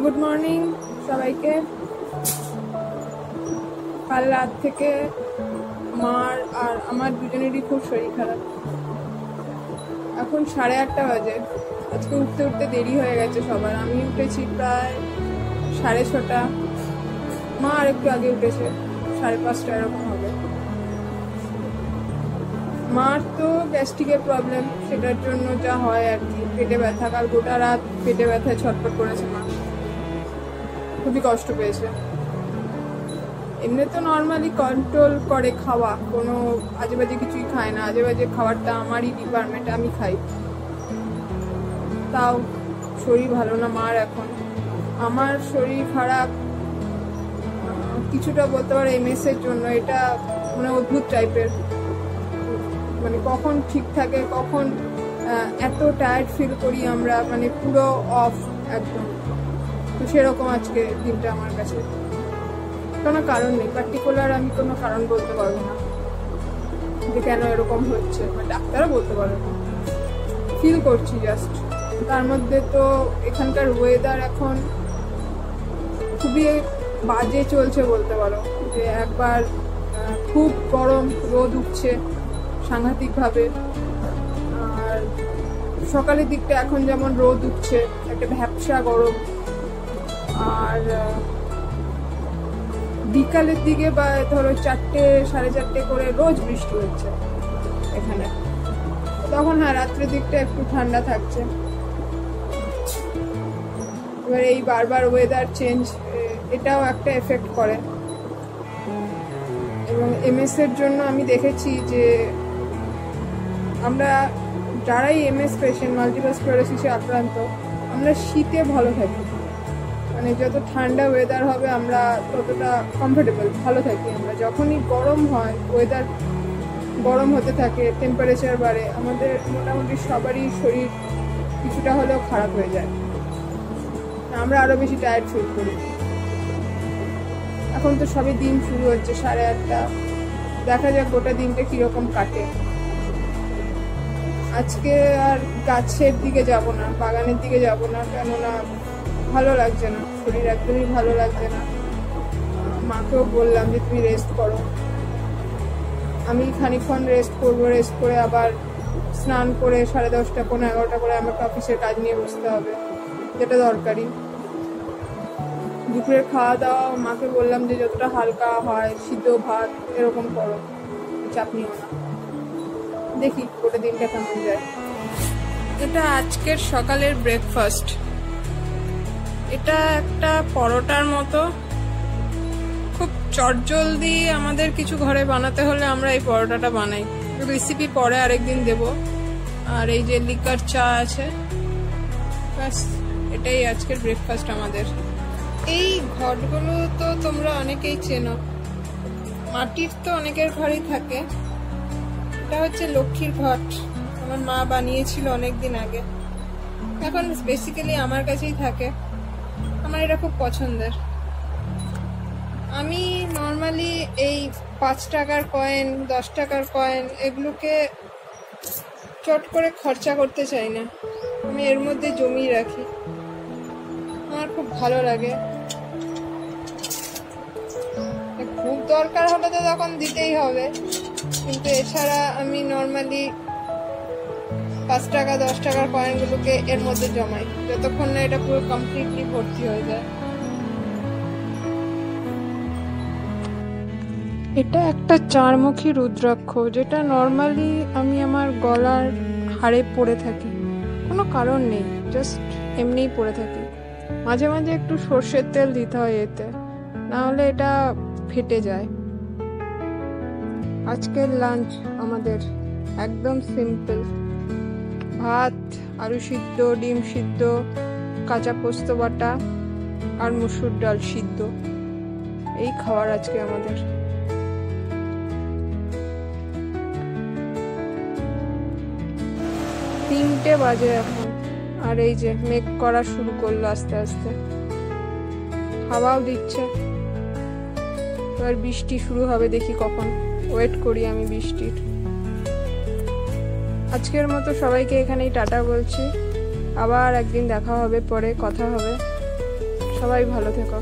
Good morning সবাইকে। কাল রাত থেকে মার আর আমার দুজনেরই খুব শরীর খারাপ। এখন 8:30 বাজে। আজকে উঠতে উঠতে দেরি হয়ে গেছে সবার। আমি উঠেছি প্রায় 6:30। মা আর একটু আগে উঠেছে, 5:30 এরকম হবে। মার তো গ্যাস্ট্রিকের প্রবলেম, সেটার জন্য যা হয় আর কি, পেটে ব্যথা। কাল গোটা রাত পেটে ব্যথায় ছটফট করেছে মা, খুবই কষ্ট পেয়েছে। এমনি তো নর্মালি কন্ট্রোল করে খাওয়া, কোনো আজে বাজে কিছুই খায় না। আজে বাজে খাবারটা আমারই ডিপার্টমেন্ট, আমি খাই। তাও শরীর ভালো না মার এখন। আমার শরীর খারাপ কিছুটা বলতে পারো MS এর জন্য। এটা মানে অদ্ভুত টাইপের, মানে কখন ঠিক থাকে কখন এত টায়ার্ড ফিল করি আমরা, মানে পুরো অফ একদম। তো সেরকম আজকে দিনটা আমার কাছে। কোনো কারণ নেই পার্টিকুলার, আমি কোনো কারণ বলতে পারবো না যে কেন এরকম হচ্ছে, মানে ডাক্তারও বলতে পারবে না। ফিল করছি জাস্ট। তার মধ্যে তো এখানকার ওয়েদার এখন খুবই বাজে চলছে বলতে পারো। যে একবার খুব গরম, রোদ উঠছে সাংঘাতিকভাবে, আর সকালের দিকটা এখন যেমন রোদ উঠছে একটা ভ্যাপসা গরম, আর বিকালের দিকে বা ধরো 4টে 4:30 করে রোজ বৃষ্টি হচ্ছে এখানে। তখন হ্যাঁ, রাত্রের দিকটা একটু ঠান্ডা থাকছে। এবার এই বারবার ওয়েদার চেঞ্জ, এটাও একটা এফেক্ট করে। এবং MS এর জন্য আমি দেখেছি যে আমরা যারাই MS পেশেন্ট, মাল্টিপল স্ক্লেরোসিসে আক্রান্ত, আমরা শীতে ভালো থাকি। মানে যত ঠান্ডা ওয়েদার হবে আমরা ততটা কমফোর্টেবল, ভালো থাকি আমরা। যখনই গরম হয়, ওয়েদার গরম হতে থাকে, টেম্পারেচার বাড়ে, আমাদের মোটামুটি সবারই শরীর কিছুটা হলেও খারাপ হয়ে যায়, আমরা আরও বেশি টায়ার্ড ফিল করি। এখন তো সবই দিন শুরু হচ্ছে 8:30। দেখা যাক গোটা দিনটা কীরকম কাটে। আজকে আর গাছের দিকে যাব না, বাগানের দিকে যাব না, কেননা ভালো লাগছে না, শরীর একদমই ভালো লাগছে না। মাকেও বললাম যে তুমি রেস্ট করো। আমি খানিকক্ষণ রেস্ট করবো, রেস্ট করে আবার স্নান করে 10:30 পৌনে 11টা করে আমাকে অফিসের কাজ নিয়ে বসতে হবে, যেটা দরকারি। দুপুরের খাওয়া দাওয়া মাকে বললাম যে যতটা হালকা হয়, সিদ্ধ ভাত এরকম করো, চাপ নিও না। দেখি গোটা দিনটা কেমন যায়। এটা আজকের সকালের ব্রেকফাস্ট। এটা একটা পরোটার মতো, খুব চটজলদি আমাদের কিছু ঘরে বানাতে হলে আমরা এই পরোটাটা বানাই। রেসিপি পরে আরেকদিন দেব। আর এই যে লিকার চা আছে, ব্যাস এটাই আজকের ব্রেকফাস্ট আমাদের। এই ঘটগুলো তো তোমরা অনেকেই চেনো, মাটির তো অনেকের ঘরেই থাকে। এটা হচ্ছে লক্ষ্মীর ঘট, আমার মা বানিয়েছিল অনেকদিন আগে। এখন বেসিক্যালি আমার কাছেই থাকে, আমার এটা খুব পছন্দের। আমি নর্মালি এই 5 টাকার কয়েন, 10 টাকার কয়েন এগুলোকে চট করে খরচা করতে চাই না, আমি এর মধ্যে জমিয়ে রাখি, আমার খুব ভালো লাগে। খুব দরকার হলে তো তখন দিতেই হবে, কিন্তু এছাড়া আমি নর্মালি 5 টাকা 10 টাকার কয়েনগুলোকে এর মধ্যে জমাই, যতক্ষণ না এটা পুরো কমপ্লিটলি ভর্তি হয়ে যায়। এটা একটা 4মুখী রুদ্রাক্ষ, যেটা নর্মালি আমি আমার গলার হাড়ে পরে থাকি, কোনো কারণ নেই, জাস্ট এমনিই পরে থাকি। মাঝে মাঝে একটু সর্ষের তেল দিতে হয় এতে, নাহলে এটা ফেটে যায়। আজকের লাঞ্চ আমাদের একদম সিম্পল, ভাত, আলু সিদ্ধ, ডিম সিদ্ধ, কাঁচা পোস্ত বাটা আর মুসুর ডাল সিদ্ধ, এই খাবার আজকে আমাদের। তিনটে বাজে এখন, আর এই যে মেঘ করা শুরু করলো আস্তে আস্তে, হাওয়াও দিচ্ছে। এবার বৃষ্টি শুরু হবে, দেখি কখন, ওয়েট করি আমি বৃষ্টির। আজকের মতো সবাইকে এখানেই টাটা বলছি, আবার একদিন দেখা হবে, পরে কথা হবে। সবাই ভালো থেকো।